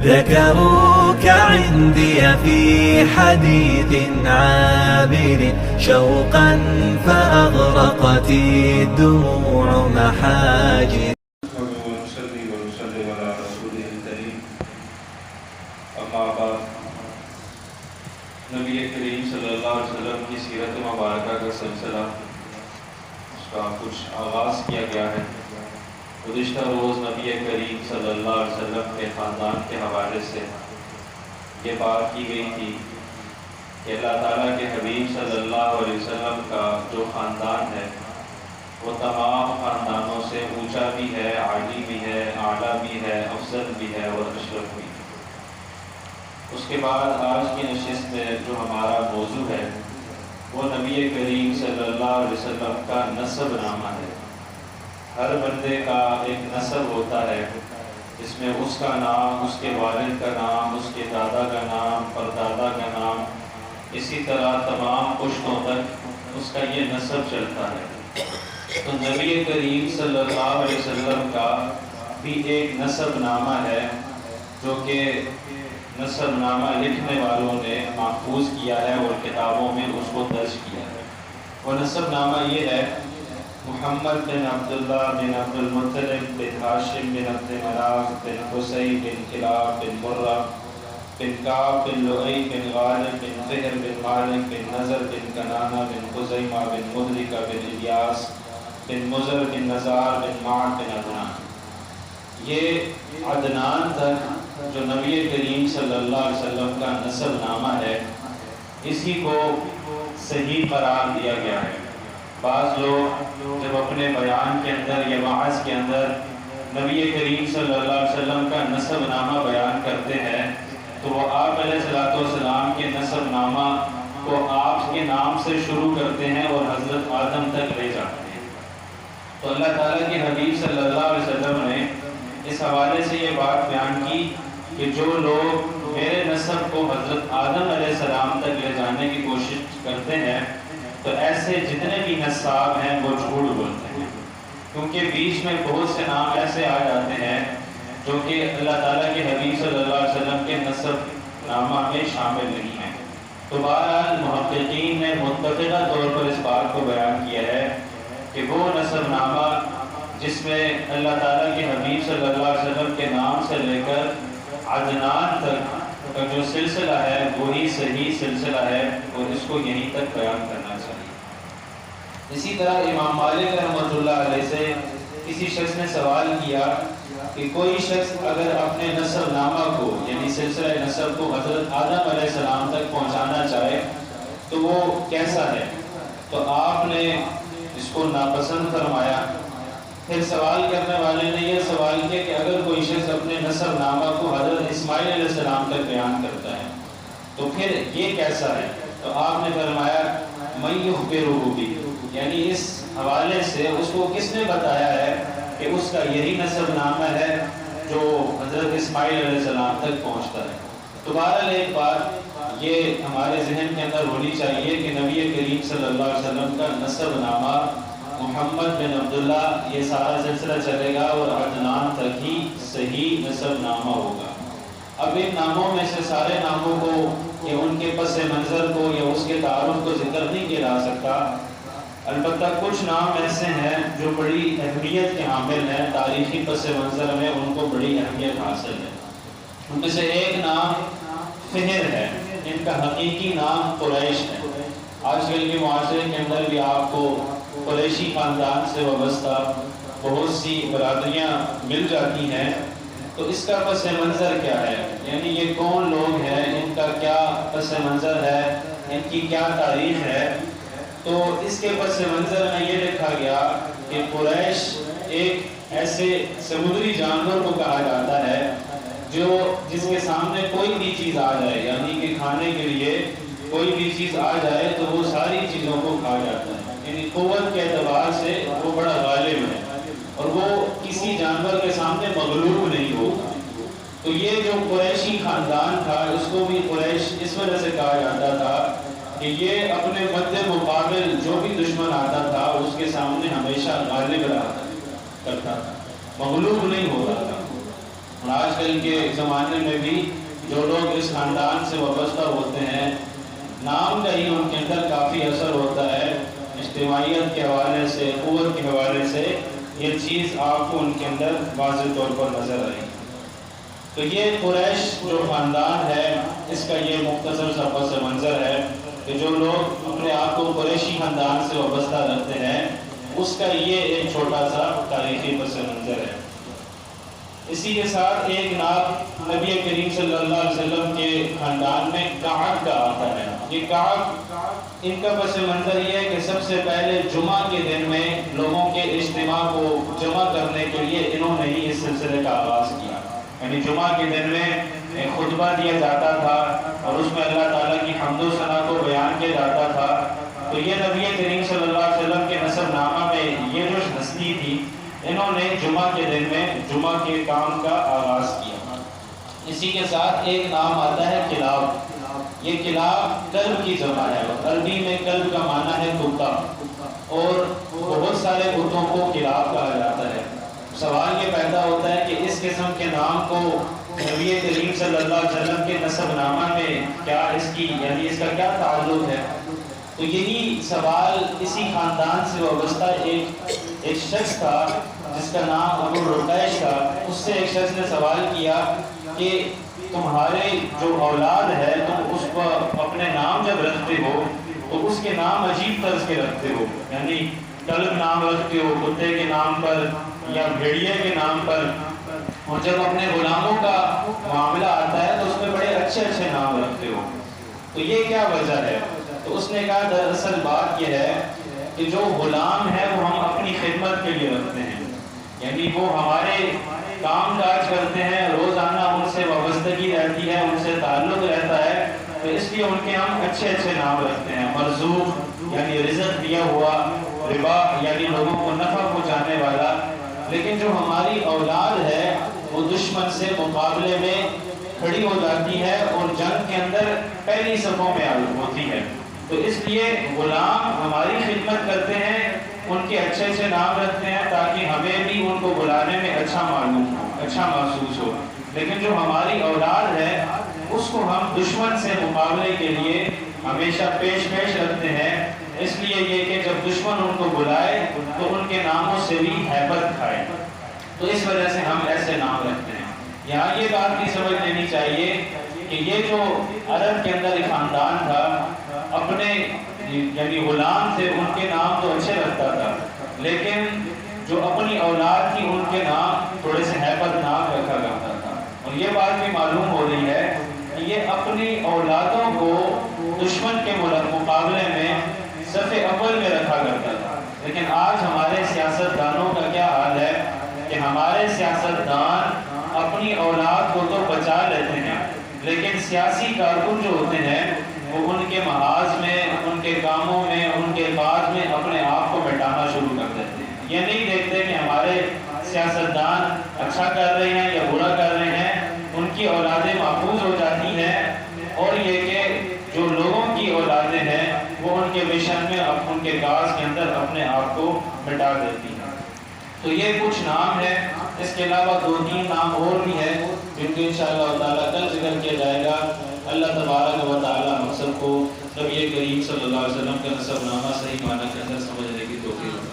ذكروك عندي في حديث عابر شوقا فأغرقت الدموع محاجر. نبی کریم صلی اللہ علیہ وسلم کی سیرت مبارکہ کا سلسلہ اس کا کچھ آغاز کیا گیا ہے. گزشتہ روز نبی کریم صلی اللہ علیہ وسلم کے خاندان کے حوالے سے یہ بات کی گئی تھی کہ اللہ تعالیٰ کے حبیب صلی اللہ علیہ وسلم کا جو خاندان ہے وہ تمام خاندانوں سے اونچا بھی ہے، عالی بھی ہے، اعلیٰ بھی ہے، افضل بھی ہے اور اشرف بھی ہے. اس کے بعد آج کی نشست میں جو ہمارا موضوع ہے وہ نبی کریم صلی اللہ علیہ وسلم کا نسب نامہ ہے. ہر بندے کا ایک نسب ہوتا ہے جس میں اس کا نام، اس کے والد کا نام، اس کے دادا کا نام، پردادا کا نام، اسی طرح تمام پشتوں تک اس کا یہ نسب چلتا ہے. تو نبی کریم صلی اللہ علیہ وسلم کا بھی ایک نسب نامہ ہے جو کہ نسب نامہ لکھنے والوں نے محفوظ کیا ہے اور کتابوں میں اس کو درج کیا ہے. وہ نسب نامہ یہ ہے: محمد بن عبداللہ بن عبد المطلب بن ہاشم بن عبد مناف بن قصی بن کلاب بن مرہ بن کعب بن لؤی بن غالب بن فہر بن مالک بن نضر بن کنانہ بن خزیمہ بن مدرکہ بن الیاس بن مضر بن نزار بن معد بن عدنان. یہ عدنان تک جو نبی کریم صلی اللہ علیہ وسلم کا نسب نامہ ہے اسی کو صحیح قرار دیا گیا ہے. بعض لوگ جب اپنے بیان کے اندر یا وعظ کے اندر نبی کریم صلی اللہ علیہ وسلم کا نسب نامہ بیان کرتے ہیں تو وہ آپ علیہ السلام کے نسب نامہ کو آپ کے نام سے شروع کرتے ہیں اور حضرت آدم تک لے جاتے ہیں. تو اللہ تعالیٰ کے حبیب صلی اللہ علیہ وسلم نے اس حوالے سے یہ بات بیان کی کہ جو لوگ میرے نسب کو حضرت آدم علیہ السلام تک لے جانے کی کوشش کرتے ہیں تو ایسے جتنے بھی نساب ہیں وہ جھوٹ بولتے ہیں، کیونکہ بیچ میں بہت سے نام ایسے آ جاتے ہیں جو کہ اللہ تعالیٰ کے حبیب صلی اللہ علیہ وسلم کے نسب نامہ میں شامل نہیں ہیں. تو بہرحال محققین نے متفقہ طور پر اس بات کو بیان کیا ہے کہ وہ نسب نامہ جس میں اللہ تعالیٰ کے حبیب صلی اللہ علیہ وسلم کے نام سے لے کر عدنان تک کا جو سلسلہ ہے وہی صحیح سلسلہ ہے اور اس کو یہیں تک بیان کرنا چاہیے. اسی طرح امام مالک رحمۃ اللہ علیہ سے کسی شخص نے سوال کیا کہ کوئی شخص اگر اپنے نسب نامہ کو یعنی سلسلہ نسب کو حضرت آدم علیہ السلام تک پہنچانا چاہے تو وہ کیسا ہے؟ تو آپ نے اس کو ناپسند فرمایا. پھر سوال کرنے والے نے یہ سوال کیا کہ اگر کوئی شخص اپنے نسب نامہ کو حضرت اسماعیل علیہ السلام تک بیان کرتا ہے تو پھر یہ کیسا ہے؟ تو آپ نے فرمایا من یخبرہ بہ، یعنی اس حوالے سے اس کو کس نے بتایا ہے کہ اس کا یہی نسب نامہ ہے جو حضرت اسماعیل علیہ السلام تک پہنچتا ہے. تو بہرحال ایک بات یہ ہمارے ذہن کے اندر ہونی چاہیے کہ نبی کریم صلی اللہ علیہ وسلم کا نسب نامہ محمد بن عبداللہ یہ سارا سلسلہ چلے گا اور عدنان تک ہی صحیح نسب نامہ ہوگا. اب ان ناموں میں سے سارے ناموں کو یا ان کے پس منظر کو یا اس کے تعارف کو ذکر نہیں کیا جا سکتا. البتہ کچھ نام ایسے ہیں جو بڑی اہمیت کے حامل ہیں، تاریخی پس منظر میں ان کو بڑی اہمیت حاصل ہے. ان میں سے ایک نام فہر ہے، ان کا حقیقی نام قریش ہے. آج کل کے معاشرے کے اندر بھی آپ کو قریشی خاندان سے وابستہ بہت سی برادریاں مل جاتی ہیں. تو اس کا پس منظر کیا ہے، یعنی یہ کون لوگ ہیں، ان کا کیا پس منظر ہے، ان کی کیا تاریخ ہے. تو اس کے پس منظر میں یہ لکھا گیا کہ قریش ایک ایسے سمندری جانور کو کہا جاتا ہے جس کے سامنے کوئی بھی چیز آ جائے، یعنی کہ کھانے کے لیے کوئی بھی چیز آ جائے تو وہ ساری چیزوں کو کھا جاتا ہے. یعنی قوت کے اعتبار سے وہ بڑا غالب ہے اور وہ کسی جانور کے سامنے مغلوب نہیں ہوگا. تو یہ جو قریشی خاندان تھا اس کو بھی قریش اس وجہ سے کہا جاتا تھا کہ یہ اپنے مد مقابل جو بھی دشمن آتا تھا اس کے سامنے ہمیشہ غالب رہا کرتا تھا، مغلوب نہیں ہو رہا تھا. آج کل کے زمانے میں بھی جو لوگ اس خاندان سے وابستہ ہوتے ہیں، نام کا ہی ان کے اندر کافی اثر ہوتا ہے، اجتماعیت کے حوالے سے، قوت کے حوالے سے یہ چیز آپ کو ان کے اندر واضح طور پر نظر آئی۔ تو یہ قریش جو خاندان ہے، اس کا یہ مختصر سا پس منظر ہے کہ جو لوگ اپنے آپ کو قریشی خاندان سے وابستہ رکھتے ہیں، اس کا یہ ایک چھوٹا سا تاریخی پس منظر ہے۔ اسی کے ساتھ ایک نام نبی کریم صلی اللہ علیہ وسلم کے خاندان میں کعب کا آتا ہے۔ یہ کعب، ان کا پس منظر یہ ہے کہ سب سے پہلے جمعہ کے دن میں لوگوں کے اجتماع کو جمع کرنے کے لیے انہوں نے ہی اس سلسلے کا آغاز کیا۔ یعنی جمعہ کے دن میں ایک خطبہ دیا جاتا تھا اور اس میں اللہ تعالیٰ کی حمد و ثنا کو بیان کیا جاتا تھا۔ تو یہ نبی کریم صلی اللہ علیہ وسلم کے نسب نامہ میں یہ جو ہستی تھی، انہوں نے جمعہ کے دن میں جمعہ کے کام کا آغاز کیا۔ اسی کے ساتھ ایک نام آتا ہے کلاب۔ یہ کلاب کلب کی جمع ہے، عربی میں کلب کا معنی ہے کتا، اور بہت سارے کتوں کو کلاب کہا جاتا ہے۔ سوال یہ پیدا ہوتا ہے کہ اس قسم کے نام کو نبی کریم صلی اللہ علیہ وسلم کے نسب نامہ میں کیا اس کا کیا تعلق ہے؟ تو یہی سوال اسی خاندان سے وابستہ ایک شخص تھا جس کا نام ابو الرقیش تھا۔ اس سے ایک شخص نے سوال کیا کہ تمہارے جو اولاد ہے، تم اس کو اپنے نام جب رکھتے ہو تو اس کے نام عجیب طرز کے رکھتے ہو، یعنی کلب نام رکھتے ہو کتے کے نام پر یا بھیڑیے کے نام پر، اور جب اپنے غلاموں کا معاملہ آتا ہے تو اس میں بڑے اچھے اچھے نام رکھتے ہو، تو یہ کیا وجہ ہے؟ تو اس نے کہا دراصل بات یہ ہے کہ جو غلام ہے وہ ہم اپنی خدمت کے لیے رکھتے ہیں، یعنی وہ ہمارے کام کاج کرتے ہیں، روزانہ ان سے وابستگی رہتی ہے، ان سے تعلق رہتا ہے، تو اس لیے ان کے ہم اچھے اچھے نام رکھتے ہیں۔ مرزوق یعنی رزق دیا ہوا، ربا یعنی لوگوں کو نفع پہنچانے والا۔ لیکن جو ہماری اولاد ہے وہ دشمن سے مقابلے میں کھڑی ہو جاتی ہے اور جنگ کے اندر پہلی صفوں میں ہوتی ہے، تو اس لیے غلام ہماری خدمت کرتے ہیں، ان کے اچھے اچھے نام رکھتے ہیں تاکہ ہمیں بھی ان کو بلانے میں اچھا معلوم ہو، اچھا محسوس ہو۔ لیکن جو ہماری اولاد ہے اس کو ہم دشمن سے مقابلے کے لیے ہمیشہ پیش رکھتے ہیں، اس لیے یہ کہ جب دشمن ان کو بلائے تو ان کے ناموں سے بھی ہیبت کھائے، تو اس وجہ سے ہم ایسے نام رکھتے ہیں۔ یہاں یہ بات بھی سمجھ لینی چاہیے کہ یہ جو عرب کے اندر ایک خاندان تھا، اپنے یعنی غلام تھے، ان کے نام تو اچھے رکھتا تھا، لیکن جو اپنی اولاد تھی ان کے نام تھوڑے سے ہیبت ناک رکھا کرتا تھا۔ اور یہ بات بھی معلوم ہو رہی ہے کہ یہ اپنی اولادوں کو دشمن کے مقابلے میں صف اول میں رکھا کرتا تھا۔ لیکن آج ہمارے سیاستدانوں کا کیا حال ہے کہ ہمارے سیاستدان اپنی اولاد کو تو بچا لیتے ہیں، لیکن سیاسی کارکن جو ہوتے ہیں وہ ان کے محاذ میں، ان کے کاموں میں، ان کے بعد میں اپنے آپ کو مٹانا شروع کر دیتے ہیں۔ یہ نہیں دیکھتے کہ ہمارے سیاستدان اچھا کر رہے ہیں یا برا کر رہے ہیں، ان کی اولادیں محفوظ ہو جاتی ہیں، اور یہ کہ جو لوگوں کی اولادیں ہیں وہ ان کے مشن میں، ان کے کاز کے اندر اپنے آپ کو مٹا دیتی ہیں۔ تو یہ کچھ نام ہے، اس کے علاوہ 2-3 نام اور بھی ہیں جن کو انشاءاللہ تعالیٰ کل ذکر کیا جائے گا۔ اللہ تبارک و تعالیٰ ہم سب کو نبی کریم صلی اللہ علیہ وسلم کا نسب نامہ صحیح معنی کے اندر سمجھنے کی توفیق